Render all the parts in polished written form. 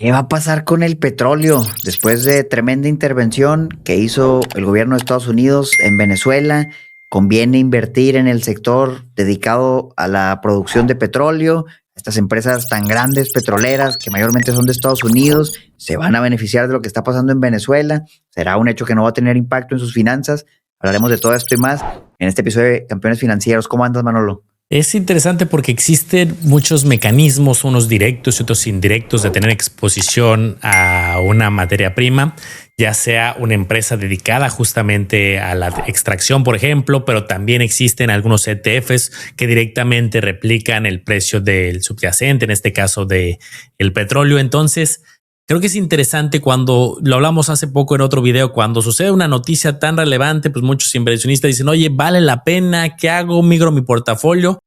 ¿Qué va a pasar con el petróleo después de tremenda intervención que hizo el gobierno de Estados Unidos en Venezuela? ¿Conviene invertir en el sector dedicado a la producción de petróleo? Estas empresas tan grandes petroleras que mayormente son de Estados Unidos se van a beneficiar de lo que está pasando en Venezuela. ¿Será un hecho que no va a tener impacto en sus finanzas? Hablaremos de todo esto y más en este episodio de Campeones Financieros. ¿Cómo andas, Manolo? Es interesante porque existen muchos mecanismos, unos directos y otros indirectos, de tener exposición a una materia prima, ya sea una empresa dedicada justamente a la extracción, por ejemplo, pero también existen algunos ETFs que directamente replican el precio del subyacente, en este caso de el petróleo. Entonces, creo que es interesante cuando lo hablamos hace poco en otro video, cuando sucede una noticia tan relevante, pues muchos inversionistas dicen, oye, ¿vale la pena? ¿Qué hago? ¿Migro mi portafolio?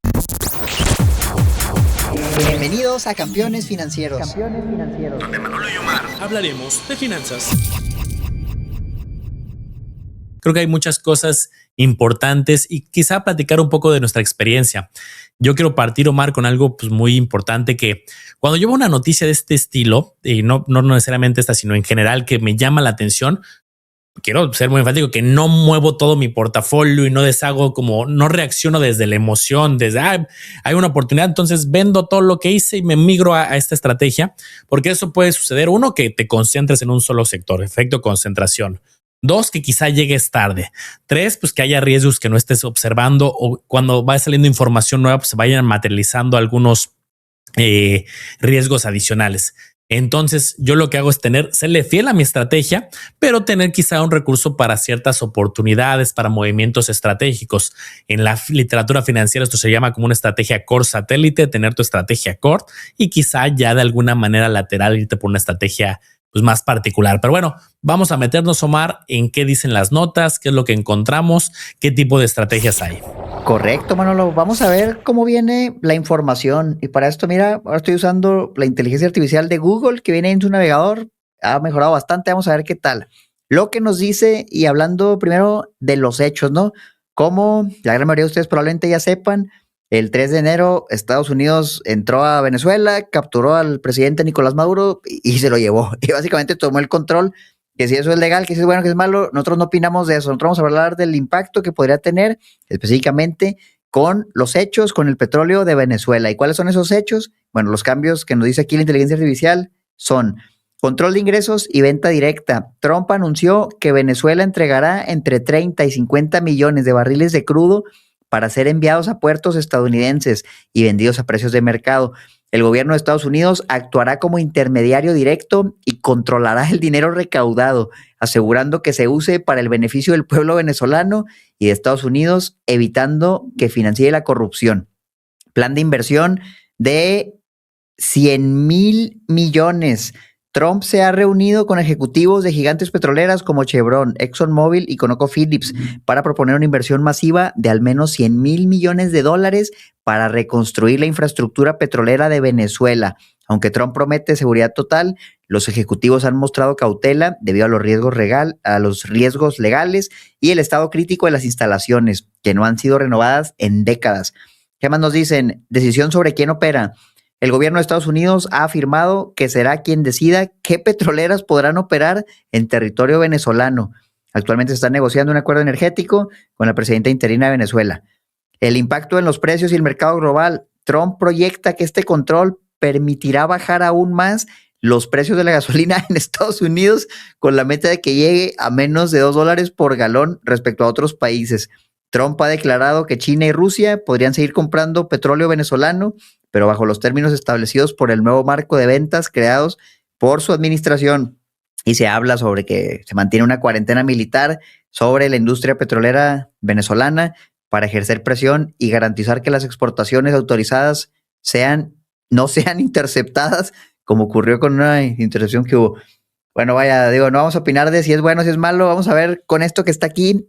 Bienvenidos a Campeones Financieros. Donde Manolo y Omar hablaremos de finanzas. Creo que hay muchas cosas importantes y quizá platicar un poco de nuestra experiencia. Yo quiero partir, Omar, con algo pues, muy importante, que cuando yo veo una noticia de este estilo, y no necesariamente esta, sino en general, que me llama la atención, quiero ser muy enfático que no muevo todo mi portafolio y no deshago, como no reacciono desde la emoción, desde hay una oportunidad, entonces vendo todo lo que hice y me migro a esta estrategia, porque eso puede suceder. Uno, que te concentres en un solo sector, efecto concentración. Dos, que quizá llegues tarde. Tres, pues que haya riesgos que no estés observando, o cuando va saliendo información nueva, pues se vayan materializando algunos riesgos adicionales. Entonces, yo lo que hago es serle fiel a mi estrategia, pero tener quizá un recurso para ciertas oportunidades, para movimientos estratégicos. En la literatura financiera esto se llama como una estrategia core satélite, tener tu estrategia core y quizá ya de alguna manera lateral irte por una estrategia pues más particular. Pero bueno, vamos a meternos, Omar, en qué dicen las notas, qué es lo que encontramos, qué tipo de estrategias hay. Correcto, Manolo. Vamos a ver cómo viene la información. Y para esto, mira, ahora estoy usando la inteligencia artificial de Google que viene en su navegador. Ha mejorado bastante. Vamos a ver qué tal. Lo que nos dice, y hablando primero de los hechos, ¿no? Como la gran mayoría de ustedes probablemente ya sepan, el 3 de enero Estados Unidos entró a Venezuela, capturó al presidente Nicolás Maduro y se lo llevó. Y básicamente tomó el control. Que si eso es legal, que si es bueno, que es malo, nosotros no opinamos de eso. Nosotros vamos a hablar del impacto que podría tener específicamente con los hechos, con el petróleo de Venezuela. ¿Y cuáles son esos hechos? Bueno, los cambios que nos dice aquí la inteligencia artificial son control de ingresos y venta directa. Trump anunció que Venezuela entregará entre 30 y 50 millones de barriles de crudo para ser enviados a puertos estadounidenses y vendidos a precios de mercado. El gobierno de Estados Unidos actuará como intermediario directo y controlará el dinero recaudado, asegurando que se use para el beneficio del pueblo venezolano y de Estados Unidos, evitando que financie la corrupción. Plan de inversión de 100,000 millones. Trump se ha reunido con ejecutivos de gigantes petroleras como Chevron, ExxonMobil y ConocoPhillips para proponer una inversión masiva de al menos 100,000 millones de dólares para reconstruir la infraestructura petrolera de Venezuela. Aunque Trump promete seguridad total, los ejecutivos han mostrado cautela debido a los riesgos legales y el estado crítico de las instalaciones, que no han sido renovadas en décadas. ¿Qué más nos dicen? Decisión sobre quién opera. El gobierno de Estados Unidos ha afirmado que será quien decida qué petroleras podrán operar en territorio venezolano. Actualmente se está negociando un acuerdo energético con la presidenta interina de Venezuela. El impacto en los precios y el mercado global. Trump proyecta que este control permitirá bajar aún más los precios de la gasolina en Estados Unidos, con la meta de que llegue a menos de $2 por galón respecto a otros países. Trump ha declarado que China y Rusia podrían seguir comprando petróleo venezolano, pero bajo los términos establecidos por el nuevo marco de ventas creados por su administración. Y se habla sobre que se mantiene una cuarentena militar sobre la industria petrolera venezolana para ejercer presión y garantizar que las exportaciones autorizadas no sean interceptadas, como ocurrió con una intercepción que hubo. Bueno, vaya, digo, no vamos a opinar de si es bueno o si es malo. Vamos a ver con esto que está aquí,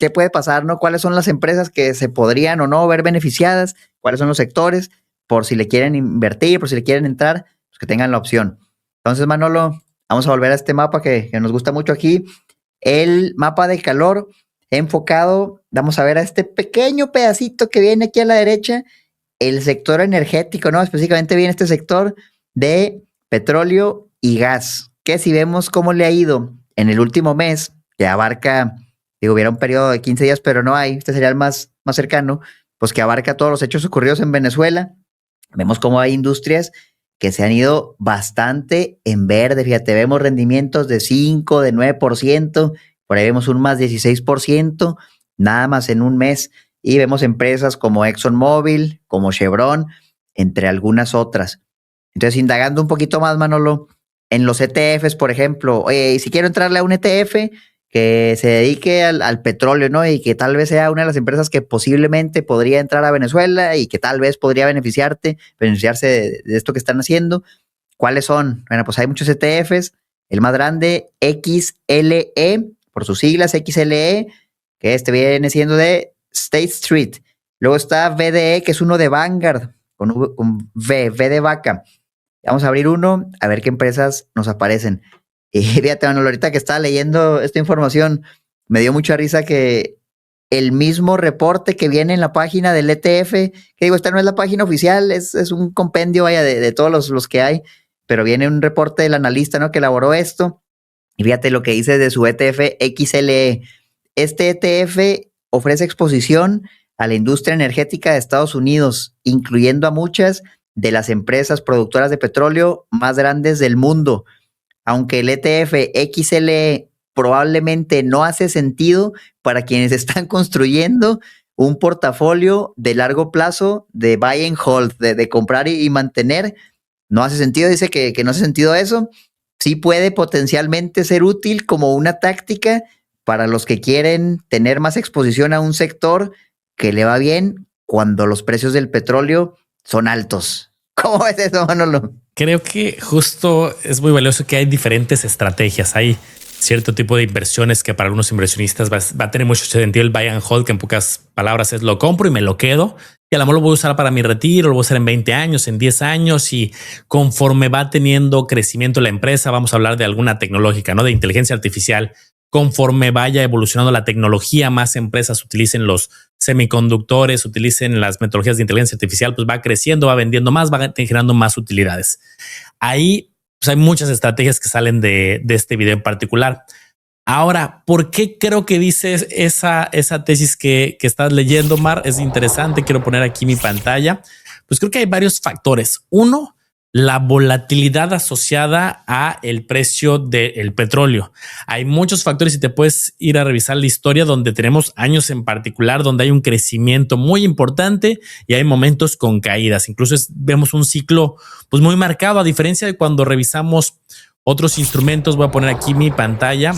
qué puede pasar, ¿no? ¿Cuáles son las empresas que se podrían o no ver beneficiadas? ¿Cuáles son los sectores? Por si le quieren invertir, por si le quieren entrar, pues que tengan la opción. Entonces, Manolo, vamos a volver a este mapa que nos gusta mucho aquí. El mapa de calor enfocado, vamos a ver a este pequeño pedacito que viene aquí a la derecha, el sector energético, ¿no? Específicamente viene este sector de petróleo y gas, que si vemos cómo le ha ido en el último mes, que abarca, digo, hubiera un periodo de 15 días, pero no hay, este sería el más cercano, pues que abarca todos los hechos ocurridos en Venezuela. Vemos cómo hay industrias que se han ido bastante en verde, fíjate, vemos rendimientos de 5, de 9%, por ahí vemos un más 16%, nada más en un mes, y vemos empresas como ExxonMobil, como Chevron, entre algunas otras. Entonces, indagando un poquito más, Manolo, en los ETFs, por ejemplo, oye, y si quiero entrarle a un ETF que se dedique al petróleo, ¿no? Y que tal vez sea una de las empresas que posiblemente podría entrar a Venezuela y que tal vez podría beneficiarse de esto que están haciendo. ¿Cuáles son? Bueno, pues hay muchos ETFs. El más grande, XLE, por sus siglas, XLE, que este viene siendo de State Street. Luego está VDE, que es uno de Vanguard, con V de vaca. Vamos a abrir uno, a ver qué empresas nos aparecen. Y fíjate, Manolo, ahorita que estaba leyendo esta información, me dio mucha risa que el mismo reporte que viene en la página del ETF, que digo, esta no es la página oficial, es un compendio, vaya, de todos los que hay, pero viene un reporte del analista, ¿no?, que elaboró esto. Y fíjate lo que dice de su ETF XLE. Este ETF ofrece exposición a la industria energética de Estados Unidos, incluyendo a muchas de las empresas productoras de petróleo más grandes del mundo. Aunque el ETF XLE probablemente no hace sentido para quienes están construyendo un portafolio de largo plazo de buy and hold, de comprar y mantener, no hace sentido, dice que no hace sentido eso. Sí puede potencialmente ser útil como una táctica para los que quieren tener más exposición a un sector que le va bien cuando los precios del petróleo son altos. ¿Cómo ves eso, Manolo? Creo que justo es muy valioso que hay diferentes estrategias. Hay cierto tipo de inversiones que para algunos inversionistas va a tener mucho sentido el buy and hold, que en pocas palabras es lo compro y me lo quedo. Y a lo mejor lo voy a usar para mi retiro, lo voy a usar en 20 años, en 10 años, y conforme va teniendo crecimiento la empresa, vamos a hablar de alguna tecnológica, ¿no? De inteligencia artificial. Conforme vaya evolucionando la tecnología, más empresas utilicen los semiconductores, utilicen las metodologías de inteligencia artificial, pues va creciendo, va vendiendo más, va generando más utilidades. Ahí pues hay muchas estrategias que salen de este video en particular. Ahora, ¿por qué creo que dices esa tesis que estás leyendo, Mar? Es interesante, quiero poner aquí mi pantalla. Pues creo que hay varios factores. Uno, la volatilidad asociada a el precio del petróleo. Hay muchos factores y te puedes ir a revisar la historia donde tenemos años en particular donde hay un crecimiento muy importante y hay momentos con caídas. Incluso vemos un ciclo pues muy marcado, a diferencia de cuando revisamos otros instrumentos. Voy a poner aquí mi pantalla.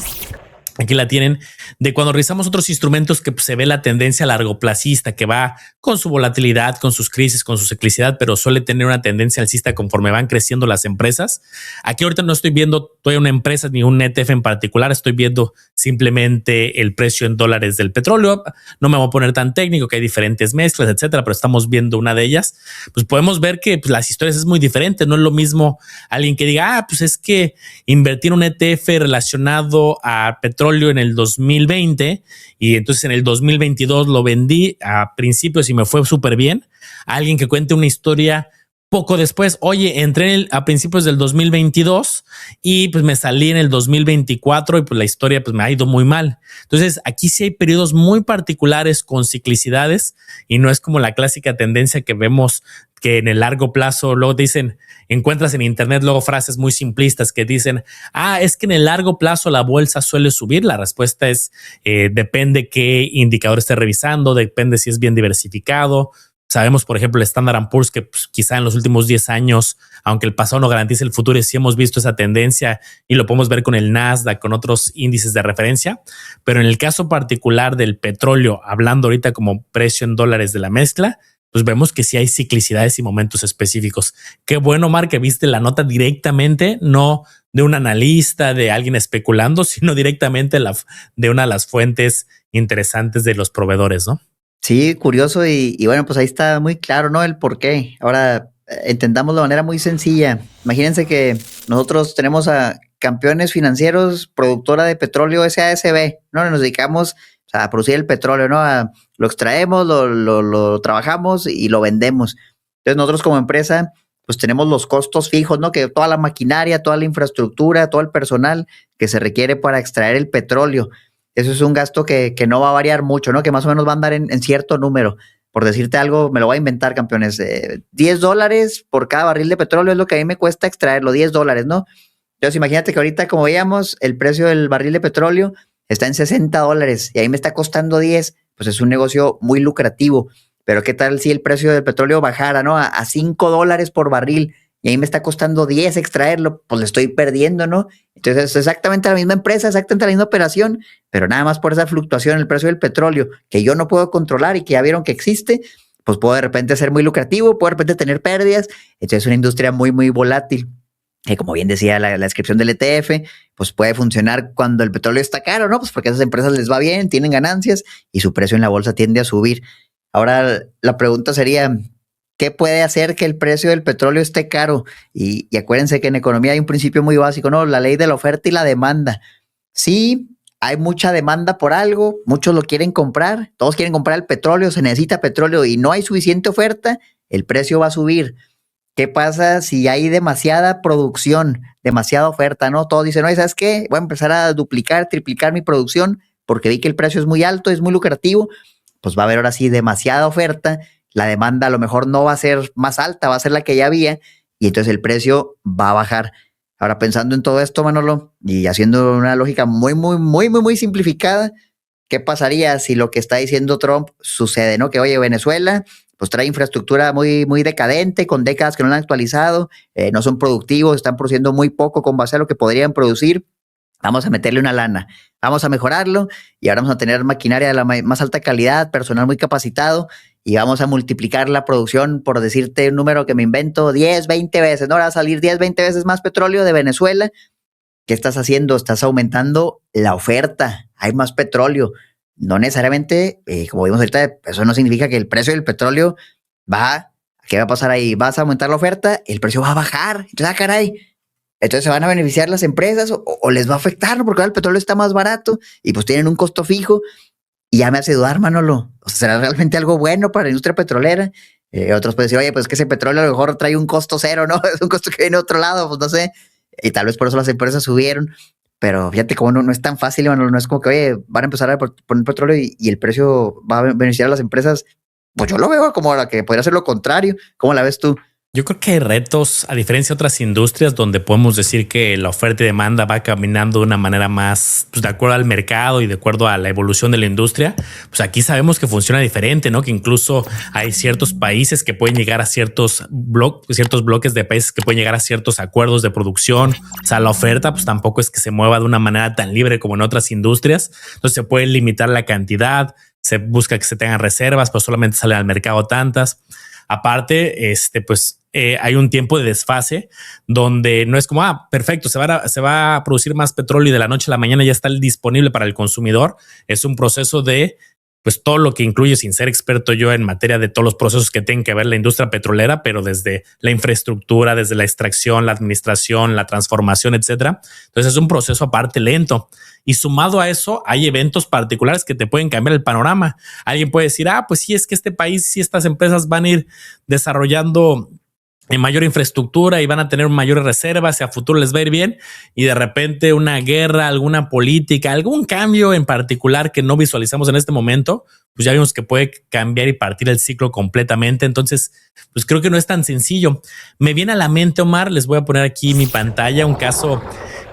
Aquí la tienen, de cuando revisamos otros instrumentos que pues, se ve la tendencia largoplacista que va con su volatilidad, con sus crisis, con su ciclicidad, pero suele tener una tendencia alcista conforme van creciendo las empresas. Aquí ahorita no estoy viendo toda una empresa ni un ETF en particular, estoy viendo simplemente el precio en dólares del petróleo. No me voy a poner tan técnico, que hay diferentes mezclas, etcétera, pero estamos viendo una de ellas. Pues podemos ver que pues, las historias es muy diferente. No es lo mismo alguien que diga, pues es que invertir un ETF relacionado a petróleo en el 2020 y entonces en el 2022 lo vendí a principios y me fue súper bien. Alguien que cuente una historia poco después, oye, entré a principios del 2022 y pues me salí en el 2024 y pues la historia pues me ha ido muy mal. Entonces aquí sí hay periodos muy particulares con ciclicidades y no es como la clásica tendencia que vemos que en el largo plazo luego dicen, encuentras en internet luego frases muy simplistas que dicen, es que en el largo plazo la bolsa suele subir. La respuesta es depende qué indicador esté revisando, depende si es bien diversificado. Sabemos, por ejemplo, el Standard & Poor's que pues, quizá en los últimos 10 años, aunque el pasado no garantice el futuro, sí hemos visto esa tendencia y lo podemos ver con el Nasdaq, con otros índices de referencia. Pero en el caso particular del petróleo, hablando ahorita como precio en dólares de la mezcla, pues vemos que sí hay ciclicidades y momentos específicos. Qué bueno, Mar, que viste la nota directamente, no de un analista, de alguien especulando, sino directamente de una de las fuentes interesantes de los proveedores, ¿no? Sí, curioso y bueno, pues ahí está muy claro, ¿no? El por qué. Ahora, entendamos de manera muy sencilla. Imagínense que nosotros tenemos a Campeones Financieros, productora de petróleo SASB, ¿no? Nos dedicamos a producir el petróleo, ¿no? Lo extraemos, lo trabajamos y lo vendemos. Entonces nosotros como empresa pues tenemos los costos fijos, ¿no? Que toda la maquinaria, toda la infraestructura, todo el personal que se requiere para extraer el petróleo. Eso es un gasto que no va a variar mucho, ¿no? Que más o menos va a andar en cierto número. Por decirte algo, me lo voy a inventar, campeones. $10 por cada barril de petróleo es lo que a mí me cuesta extraerlo, $10, ¿no? Entonces imagínate que ahorita, como veíamos, el precio del barril de petróleo está en $60 y ahí me está costando 10, pues es un negocio muy lucrativo. Pero ¿qué tal si el precio del petróleo bajara, ¿no? A $5 por barril y ahí me está costando 10 extraerlo, pues le estoy perdiendo, ¿no? Entonces es exactamente la misma empresa, exactamente la misma operación, pero nada más por esa fluctuación en el precio del petróleo que yo no puedo controlar y que ya vieron que existe, pues puedo de repente ser muy lucrativo, puedo de repente tener pérdidas. Entonces es una industria muy, muy volátil. Que como bien decía la descripción del ETF, pues puede funcionar cuando el petróleo está caro, ¿no? Pues porque a esas empresas les va bien, tienen ganancias y su precio en la bolsa tiende a subir. Ahora la pregunta sería, ¿qué puede hacer que el precio del petróleo esté caro? Y acuérdense que en economía hay un principio muy básico, ¿no? La ley de la oferta y la demanda. Sí, hay mucha demanda por algo, muchos lo quieren comprar, todos quieren comprar el petróleo, se necesita petróleo y no hay suficiente oferta, el precio va a subir. ¿Qué pasa si hay demasiada producción, demasiada oferta, no? Todos dicen, oye, ¿sabes qué? Voy a empezar a duplicar, triplicar mi producción porque vi que el precio es muy alto, es muy lucrativo. Pues va a haber ahora sí demasiada oferta, la demanda a lo mejor no va a ser más alta, va a ser la que ya había y entonces el precio va a bajar. Ahora pensando en todo esto, Manolo, y haciendo una lógica muy, muy, muy, muy, muy simplificada, ¿qué pasaría si lo que está diciendo Trump sucede, no? Que oye, Venezuela pues trae infraestructura muy, muy decadente, con décadas que no la han actualizado, no son productivos, están produciendo muy poco con base a lo que podrían producir. Vamos a meterle una lana, vamos a mejorarlo y ahora vamos a tener maquinaria de la más alta calidad, personal muy capacitado y vamos a multiplicar la producción, por decirte un número que me invento, 10, 20 veces, ¿no? Ahora va a salir 10, 20 veces más petróleo de Venezuela. ¿Qué estás haciendo? Estás aumentando la oferta, hay más petróleo. No necesariamente, como vimos ahorita, eso no significa que el precio del petróleo va, ¿qué va a pasar ahí? Vas a aumentar la oferta, el precio va a bajar. Entonces, caray, entonces se van a beneficiar las empresas o les va a afectar, ¿no? Porque ahora el petróleo está más barato y pues tienen un costo fijo y ya me hace dudar, Manolo. O sea, ¿será realmente algo bueno para la industria petrolera? Otros pueden decir, oye, pues que ese petróleo a lo mejor trae un costo cero, ¿no? Es un costo que viene de otro lado, pues no sé. Y tal vez por eso las empresas subieron. Pero fíjate cómo no es tan fácil, Manolo. No es como que, oye, van a empezar a poner petróleo y el precio va a beneficiar a las empresas. Pues yo lo veo como ahora que podría ser lo contrario. ¿Cómo la ves tú? Yo creo que hay retos, a diferencia de otras industrias, donde podemos decir que la oferta y demanda va caminando de una manera más, pues, de acuerdo al mercado y de acuerdo a la evolución de la industria. Pues aquí sabemos que funciona diferente, ¿no? Que incluso hay ciertos países que pueden llegar a ciertos bloques de países que pueden llegar a ciertos acuerdos de producción. O sea, la oferta, pues tampoco es que se mueva de una manera tan libre como en otras industrias. Entonces se puede limitar la cantidad, se busca que se tengan reservas, pero solamente salen al mercado tantas. Aparte, pues hay un tiempo de desfase donde no es como, perfecto, se va a producir más petróleo y de la noche a la mañana ya está disponible para el consumidor. Es un proceso de, pues todo lo que incluye, sin ser experto yo en materia de todos los procesos que tienen que ver la industria petrolera, pero desde la infraestructura, desde la extracción, la administración, la transformación, etcétera. Entonces es un proceso aparte lento. Y sumado a eso, hay eventos particulares que te pueden cambiar el panorama. Alguien puede decir, pues sí, es que este país, sí, estas empresas van a ir desarrollando en mayor infraestructura y van a tener mayores reservas y a futuro les va a ir bien, y de repente una guerra, alguna política, algún cambio en particular que no visualizamos en este momento, pues ya vimos que puede cambiar y partir el ciclo completamente. Entonces, pues creo que no es tan sencillo. Me viene a la mente, Omar, les voy a poner aquí en mi pantalla un caso,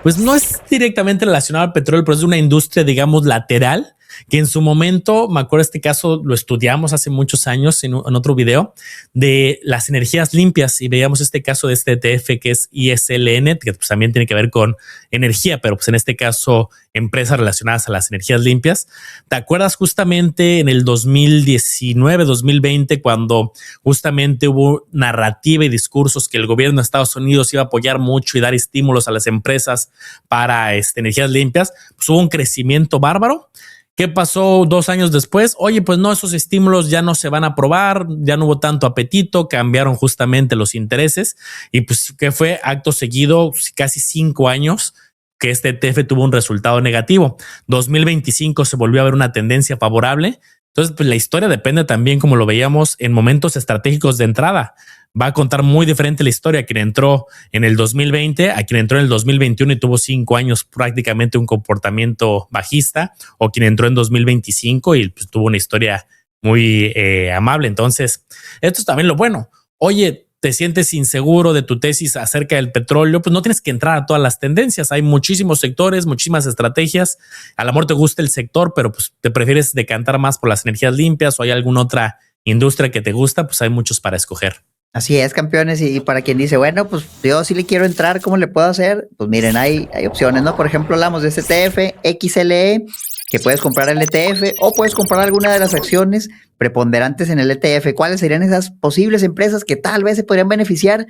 pues no es directamente relacionado al petróleo, pero es de una industria, digamos, lateral, que en su momento, me acuerdo este caso, lo estudiamos hace muchos años en otro video, de las energías limpias, y veíamos este caso de este ETF que es ISLN, que pues también tiene que ver con energía, pero pues en este caso empresas relacionadas a las energías limpias. ¿Te acuerdas justamente en el 2019, 2020, cuando justamente hubo narrativa y discursos que el gobierno de Estados Unidos iba a apoyar mucho y dar estímulos a las empresas para energías limpias? Pues hubo un crecimiento bárbaro. ¿Qué pasó 2 años después? Oye, pues no, esos estímulos ya no se van a aprobar, ya no hubo tanto apetito, cambiaron justamente los intereses y pues que fue acto seguido, casi 5 años que este ETF tuvo un resultado negativo. 2025 se volvió a ver una tendencia favorable. Entonces, pues la historia depende también, como lo veíamos, en momentos estratégicos de entrada. va a contar muy diferente la historia a quien entró en el 2020, a quien entró en el 2021 y tuvo 5 años prácticamente un comportamiento bajista, o quien entró en 2025 y pues, tuvo una historia muy amable. Entonces, esto es también lo bueno. Oye, te sientes inseguro de tu tesis acerca del petróleo, pues no tienes que entrar a todas las tendencias. Hay muchísimos sectores, muchísimas estrategias. A lo mejor te gusta el sector, pero pues te prefieres decantar más por las energías limpias o hay alguna otra industria que te gusta, pues hay muchos para escoger. Así es, campeones, y para quien dice, bueno, pues yo sí le quiero entrar, ¿cómo le puedo hacer? Pues miren, hay opciones, ¿no? Por ejemplo, hablamos de este ETF, XLE, que puedes comprar el ETF o puedes comprar alguna de las acciones preponderantes en el ETF. ¿Cuáles serían esas posibles empresas que tal vez se podrían beneficiar?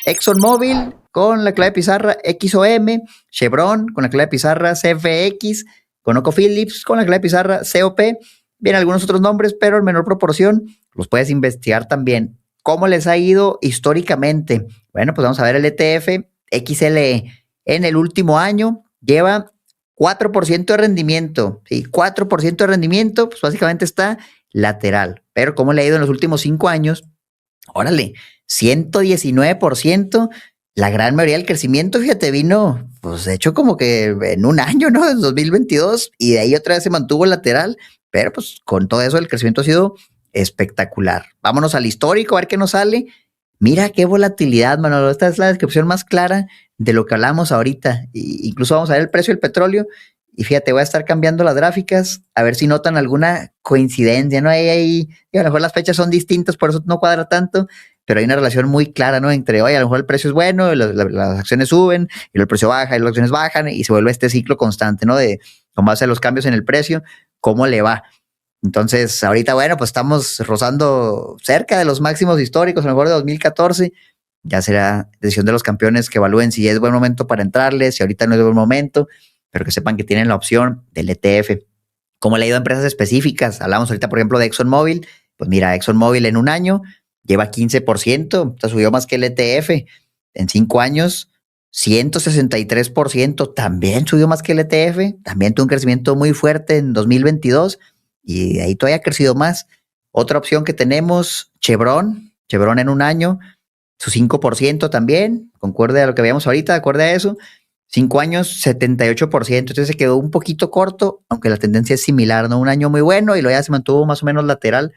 ExxonMobil con la clave pizarra XOM, Chevron con la clave pizarra CFX, ConocoPhillips con la clave pizarra COP. Bien, algunos otros nombres, pero en menor proporción los puedes investigar también. ¿Cómo les ha ido históricamente? Bueno, pues vamos a ver el ETF XLE. En el último año lleva 4% de rendimiento. ¿Sí? 4% de rendimiento, pues básicamente está lateral. Pero ¿cómo le ha ido en los últimos 5 años? Órale, 119%. La gran mayoría del crecimiento, fíjate, vino, pues de hecho como que en un año, ¿no? En 2022, y de ahí otra vez se mantuvo lateral. Pero pues con todo eso el crecimiento ha sido espectacular. Vámonos al histórico, a ver qué nos sale. Mira qué volatilidad, Manolo. Esta es la descripción más clara de lo que hablamos ahorita. Incluso vamos a ver el precio del petróleo. Y fíjate, voy a estar cambiando las gráficas a ver si notan alguna coincidencia, ¿no? Ahí, a lo mejor las fechas son distintas, por eso no cuadra tanto, pero hay una relación muy clara, ¿no? Entre, oye, a lo mejor el precio es bueno, las acciones suben, y luego el precio baja, y las acciones bajan, y se vuelve este ciclo constante, ¿no? De cómo hacen los cambios en el precio, cómo le va. Entonces, ahorita, bueno, pues estamos rozando cerca de los máximos históricos, a lo mejor de 2014. Ya será decisión de los campeones que evalúen si es buen momento para entrarles, si ahorita no es buen momento, pero que sepan que tienen la opción del ETF. ¿Cómo le ha ido a empresas específicas? Hablamos ahorita, por ejemplo, de ExxonMobil. Pues mira, ExxonMobil en un año lleva 15%, o sea, subió más que el ETF. En 5 años, 163%, también subió más que el ETF. También tuvo un crecimiento muy fuerte en 2022. Y de ahí todavía ha crecido más. Otra opción que tenemos, Chevron en un año, su 5% también, concuerde a lo que veíamos ahorita, acorde a eso, 5 años, 78%, entonces se quedó un poquito corto, aunque la tendencia es similar, ¿no? Un año muy bueno y luego ya se mantuvo más o menos lateral,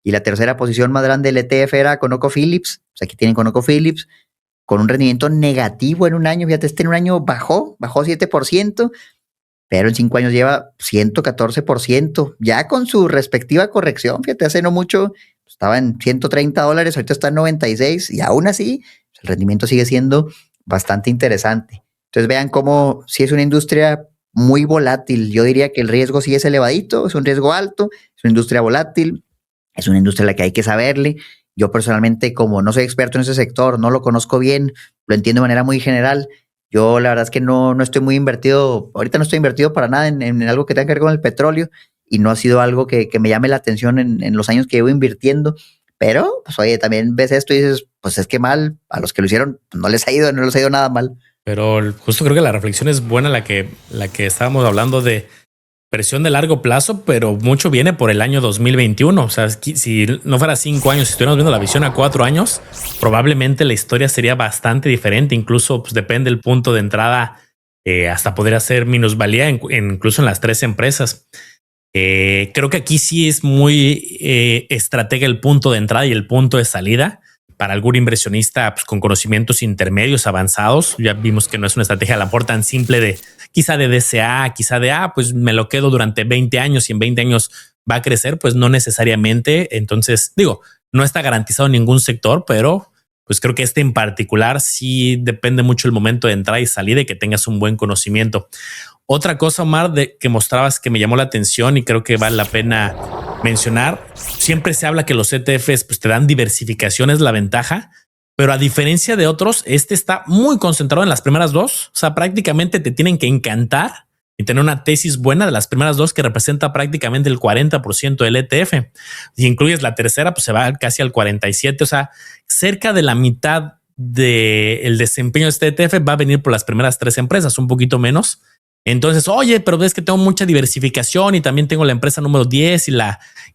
y la tercera posición más grande del ETF era ConocoPhillips, pues aquí tienen ConocoPhillips, con un rendimiento negativo en un año, fíjate, en un año bajó 7%, pero en 5 años lleva 114%, ya con su respectiva corrección. Fíjate, hace no mucho estaba en $130, ahorita está en 96, y aún así el rendimiento sigue siendo bastante interesante. Entonces vean cómo si es una industria muy volátil. Yo diría que el riesgo sí es elevadito, es un riesgo alto, es una industria volátil, es una industria a la que hay que saberle. Yo personalmente, como no soy experto en ese sector, no lo conozco bien, lo entiendo de manera muy general. Yo la verdad es que no estoy muy invertido, ahorita no estoy invertido para nada en algo que tenga que ver con el petróleo, y no ha sido algo que me llame la atención en los años que llevo invirtiendo. Pero, pues oye, también ves esto y dices, pues es que mal, a los que lo hicieron pues, no les ha ido nada mal. Pero justo creo que la reflexión es buena, la que estábamos hablando de presión de largo plazo, pero mucho viene por el año 2021. O sea, si no fuera 5 años, si estuviéramos viendo la visión a 4 años, probablemente la historia sería bastante diferente. Incluso pues, depende del punto de entrada, hasta podría ser minusvalía incluso en las 3 empresas. Creo que aquí sí es muy estratega el punto de entrada y el punto de salida. Para algún inversionista pues, con conocimientos intermedios avanzados, ya vimos que no es una estrategia a lo mejor tan simple de quizá de DCA, quizá de pues me lo quedo durante 20 años y en 20 años va a crecer, pues no necesariamente. Entonces, digo, no está garantizado en ningún sector, pero pues creo que este en particular sí depende mucho el momento de entrada y salida y que tengas un buen conocimiento. Otra cosa, Omar, que mostrabas que me llamó la atención y creo que vale la pena mencionar, siempre se habla que los ETFs pues, te dan diversificación, es la ventaja, pero a diferencia de otros, este está muy concentrado en las primeras 2. O sea, prácticamente te tienen que encantar y tener una tesis buena de las primeras 2 que representa prácticamente el 40% del ETF. Si incluyes la tercera, pues se va casi al 47%. O sea, cerca de la mitad del desempeño de este ETF va a venir por las primeras 3 empresas, un poquito menos. Entonces, oye, pero es que tengo mucha diversificación y también tengo la empresa número 10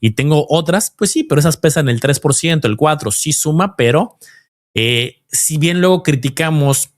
y tengo otras. Pues sí, pero esas pesan el 3%, el 4%, sí suma, pero Si bien luego criticamos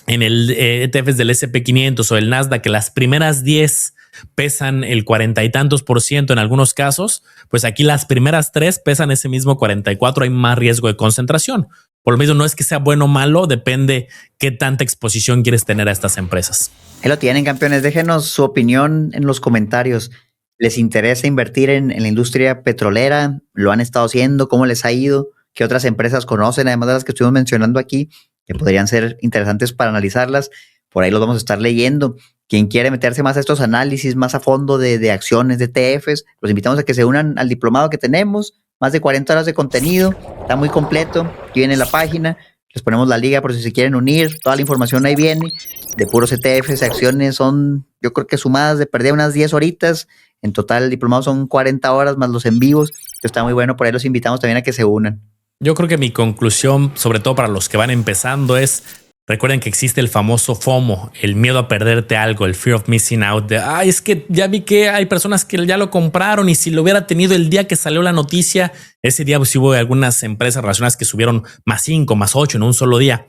en el ETFs del S&P 500 o el Nasdaq que las primeras 10 pesan el 40 y tantos % en algunos casos, pues aquí las primeras 3 pesan ese mismo 44%, hay más riesgo de concentración. Por lo mismo, no es que sea bueno o malo, depende qué tanta exposición quieres tener a estas empresas. Ahí lo tienen, campeones. Déjenos su opinión en los comentarios. ¿Les interesa invertir en la industria petrolera? ¿Lo han estado haciendo? ¿Cómo les ha ido? ¿Qué otras empresas conocen, además de las que estuvimos mencionando aquí, que podrían ser interesantes para analizarlas? Por ahí los vamos a estar leyendo. Quien quiere meterse más a estos análisis, más a fondo de acciones, de ETFs, los invitamos a que se unan al diplomado que tenemos. Más de 40 horas de contenido. Está muy completo. Aquí viene la página. Les ponemos la liga por si se quieren unir. Toda la información ahí viene. De puros ETFs, acciones son, yo creo que sumadas de perder unas 10 horitas. En total, el diplomado son 40 horas más los en vivos. Está muy bueno. Por ahí los invitamos también a que se unan. Yo creo que mi conclusión, sobre todo para los que van empezando, es recuerden que existe el famoso FOMO, el miedo a perderte algo, el fear of missing out. Es que ya vi que hay personas que ya lo compraron y si lo hubiera tenido el día que salió la noticia, ese día pues, hubo algunas empresas relacionadas que subieron más 5, más 8 en un solo día.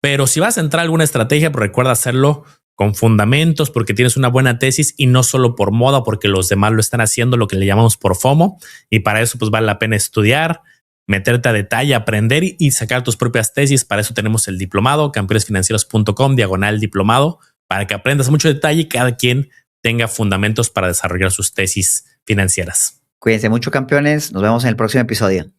Pero si vas a entrar a alguna estrategia, pues recuerda hacerlo con fundamentos porque tienes una buena tesis y no solo por moda, porque los demás lo están haciendo, lo que le llamamos por FOMO. Y para eso pues vale la pena estudiar, meterte a detalle, aprender y sacar tus propias tesis. Para eso tenemos el diplomado, campeonesfinancieros.com/diplomado, para que aprendas mucho detalle y cada quien tenga fundamentos para desarrollar sus tesis financieras. Cuídense mucho, campeones. Nos vemos en el próximo episodio.